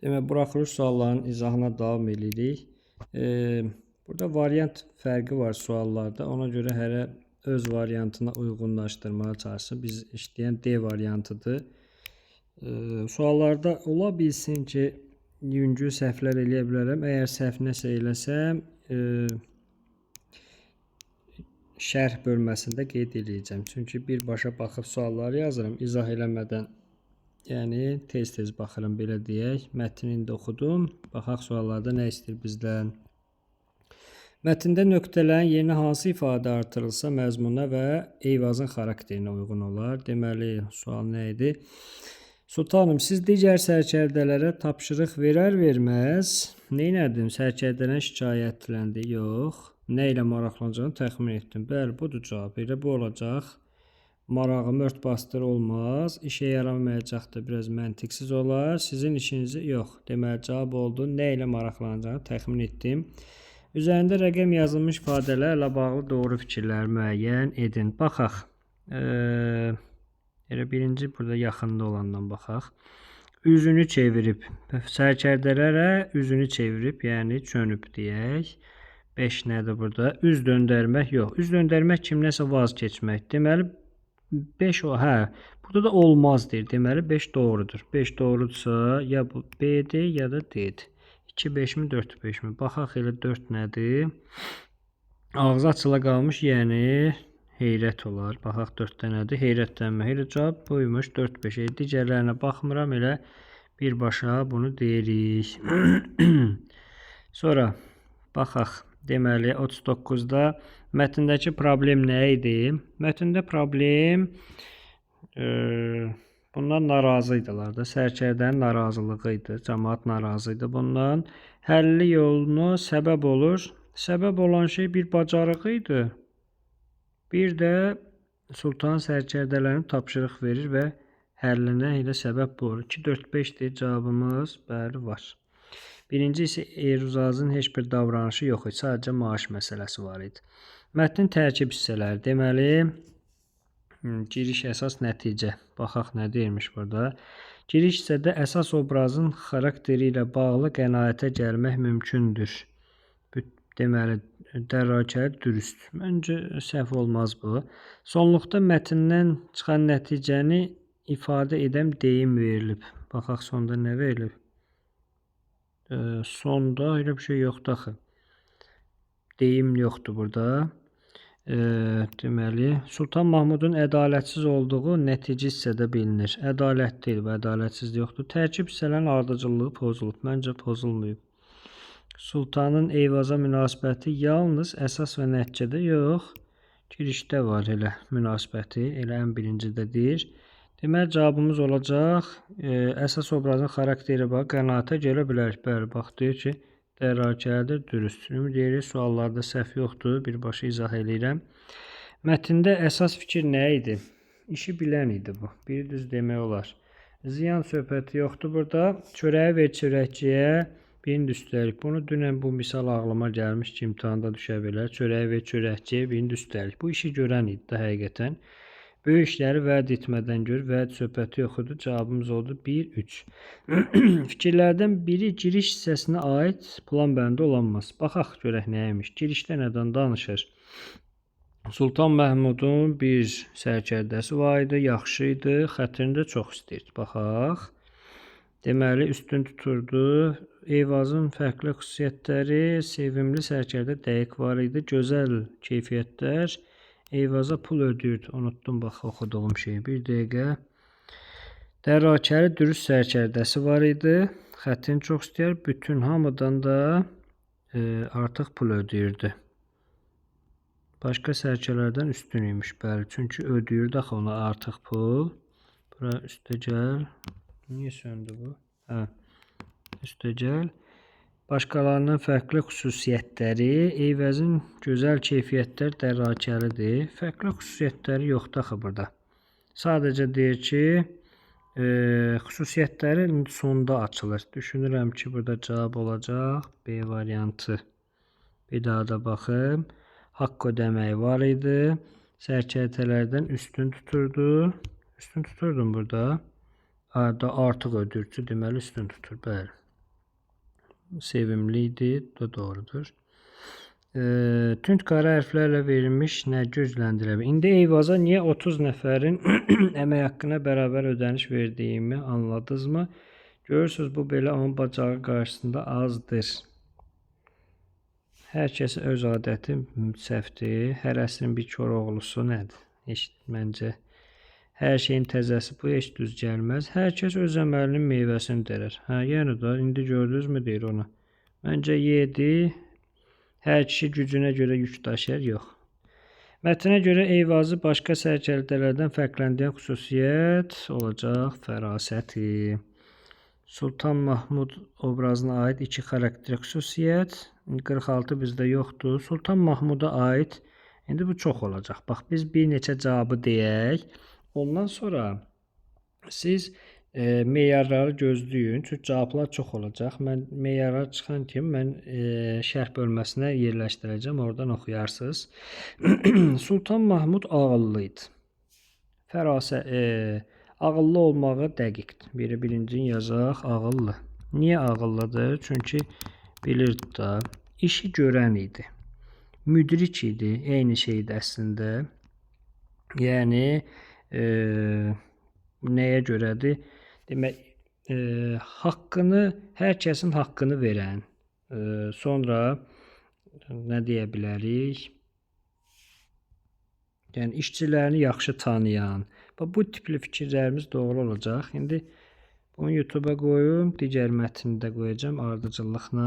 Demək, buraxılış suallarının izahına davam edirik. Burada variant fərqi var suallarda. Ona görə hərə öz variantına uyğunlaşdırmağa çalışsın. Biz işləyən D variantıdır. Suallarda ola bilsin ki, yüngül səhvlər eləyə bilərəm. Əgər səhv nəsə eləsəm, şərh bölməsində qeyd edəcəm. Çünki birbaşa baxıb sualları yazıram, izah eləmədən. Yəni, tez-tez baxıram, belə deyək. Mətni indi oxudum. Baxaq suallarda nə istəyir bizdən. Mətndə nöqtələrin yerinə hansı ifadə artırılsa məzmuna və Eyvazın xarakterinə uyğun olar? Deməli, sual nə idi? Sultanım, siz digər sərkərdələrə tapşırıq verər-verməz neynədim? Sərkərdədən şikayətləndi? Yox. Nə ilə maraqlanacağını təxmin etdim. Bəli, budur cavab. Elə bu olacaq. Marağım örtbasdır olmaz. İşə yaramayacaqdır. Biraz məntiqsiz olar. Sizin işinizi yox. Deməli, cavab oldu. Nə ilə maraqlanacağını təxmin etdim. Üzərində rəqəm yazılmış ifadələrlə bağlı doğru fikirlər müəyyən edin. Baxaq. Birinci burada yaxında olandan baxaq. Üzünü çevirib. Sərkərdələrə üzünü çevirib, yəni çönüb deyək. 5 nədir burada? Üz döndərmək yox. Üz döndərmək kimləsə vaz keçmək. Deməli, 5 o, hə. Burada da olmaz deyir. Deməli, 5 doğrudur. 5 doğrudursa, ya bu B-dir, ya da D-dir. 2, 5 mi, 4, 5 mi? Baxaq elə 4 nədir? Ağzı açıla qalmış, yəni heyrət olar. Baxaq 4-də nədir? Heyrətlənmə. Elə cavab buymuş, 4, 5. Digərlərinə baxmıram, elə birbaşa bunu deyirik. Sonra, baxaq. Deməli, 39-da mətndəki problem nə idi? Mətndə problem bundan narazı idilər də. Sərkərdənin narazılığı idi. Cəmaət narazı idi bundan. Həlli yoluna səbəb olur. Səbəb olan şey bir bacarığı idi. Bir də Sultan sərkərdələrinə tapşırıq verir və həllinə elə səbəb bu olur. 2, 4, 5-dir cavabımız. Bəli, var. Birinci isə Eruzazın heç bir davranışı yox idi. Sadəcə maaş məsələsi var idi. Mətnin tərkib hissələri. Deməli, giriş, əsas, nəticə. Baxaq nə deyilmiş burada. Giriş hissədə əsas obrazın xarakteri ilə bağlı qənaətə gəlmək mümkündür. Deməli, dərrakəli dürüst. Məncə səhv olmaz bu. Sonluqda mətndən çıxan nəticəni ifadə edən deyim verilib. Baxaq sonda nə verilib? Sonda elə bir şey yoxdur axı. Deyim yoxdur burada. Deməli, Sultan Mahmudun ədalətsiz olduğu nəticə hissədə bilinir. Ədalət deyil və ədalətsiz yoxdur. Tərkib hissələrin ardıcıllığı pozulub. Məncə pozulmayıb. Sultanın Eyvaza münasibəti yalnız əsas və nəticədə yox. Girişdə var elə münasibəti. Elə ən birincidə deyir. Deməli, cavabımız olacaq. Əsas obrazın xarakteri bax, qənaətə gələ bilərik. Bəli, bax, deyir ki, dərrakəlidir, dürüst. Ümid edirik, suallarda səhv yoxdur. Birbaşa izah edirəm. Mətndə əsas fikir nə idi? İşi bilən idi bu. Bir düz demək olar. Ziyan söhbəti yoxdur burada. Çörəyi ver çörəkçiyə, birini üstəlik. Bunu dünən bu misal ağlıma gəlmiş ki, imtihanda düşə bilər. Çörəyi ver çörəkçiyə, birini üstəlik. Bu işi görən idi də həqiqətən. Böyük işləri vəd etmədən gör, vəd söhbəti yox idi. Cavabımız oldu 1, 3. Fikirlərdən biri giriş hissəsinə aid plan bəndi olanmaz. Baxaq görək nəymiş. Girişdə nədən danışır? Sultan Məhmudun bir sərkərdəsi var idi, yaxşı idi, xətrini də çox istəyirdi. Baxaq. Deməli, üstün tuturdu. Eyvazın fərqli xüsusiyyətləri, sevimli sərkərdə dəqiq var idi, gözəl keyfiyyətlər. Eyvaza pul ödəyirdi. Unutdum, bax, oxuduğum şeyi. Bir dəqiqə. Dərrakəli dürüst sərkərdəsi var idi. Xətrini çox istəyir. Bütün hamıdan da artıq pul ödəyirdi. Başqa sərkələrdən üstün imiş. Bəli, çünki ödəyirdi axı ona artıq pul. Bura üstə gəl. Niyə söndü bu? Hə. Üstə gəl. Başqalarından fərqli xüsusiyyətləri, Eyvazın gözəl keyfiyyətlər dərrakəlidir. Fərqli xüsusiyyətləri yoxdur axı burada. Sadəcə deyir ki, xüsusiyyətləri sonda açılır. Düşünürəm ki, burada cavab olacaq B variantı. Bir daha da baxım. Haqq ödəməyi var idi. Sərkərdələrdən üstün tuturdu. Üstün tuturdum burada. Artıq ödəyirdi, deməli üstün tutur. Bəli. sevimli idi. Bu doğrudur. Tünd qara hərflərlə verilmiş nə gücləndirə bilər? İndi Eyvaza niyə 30 nəfərin əmək haqqına bərabər ödəniş verdiyimi anladınızmı? Görürsünüz, bu belə onun bacağı qarşısında azdır. Hər kəsin öz adəti səhvdir. Hərəsinin bir Koroğlusu nədir? Heç məncə hər şeyin təzəsi bu heç düz gəlməz. Hər kəs öz əməlinin meyvəsini dərər. Hə, yəni da indi gördünüzmü deyir ona. Məncə yedi. Hər kişi gücünə görə yük daşır, yox. Mətnə görə Eyvazı başqa sərkərdələrdən fərqləndirən xüsusiyyət olacaq fərasəti. Sultan Mahmud obrazına aid iki xarakter xüsusiyyət. 46 bizdə yoxdur. Sultan Mahmuda aid. İndi bu çox olacaq. Bax, biz bir neçə cavabı deyək. Ondan sonra siz meyarları gözləyin. Çünki cavablar çox olacaq. Mən meyarlar çıxan kimi mən şərh bölməsinə yerləşdirəcəm. Oradan oxuyarsınız. Sultan Mahmud ağıllı idi. Ağıllı olmağı dəqiqdir. Birincini yazaq, ağıllı. Niyə ağıllıdır? Çünki bilirdi da, işi görən idi. Müdrik idi, eyni şeydir əslində. Yəni, nəyə görədir? Demək, haqqını, hər kəsin haqqını verən, sonra nə deyə bilərik? Yəni, işçilərini yaxşı tanıyan. Bu tipli fikirlərimiz doğru olacaq. İndi bunu YouTube-a qoyum, digər mətni də qoyacağım ardıcıllıqla.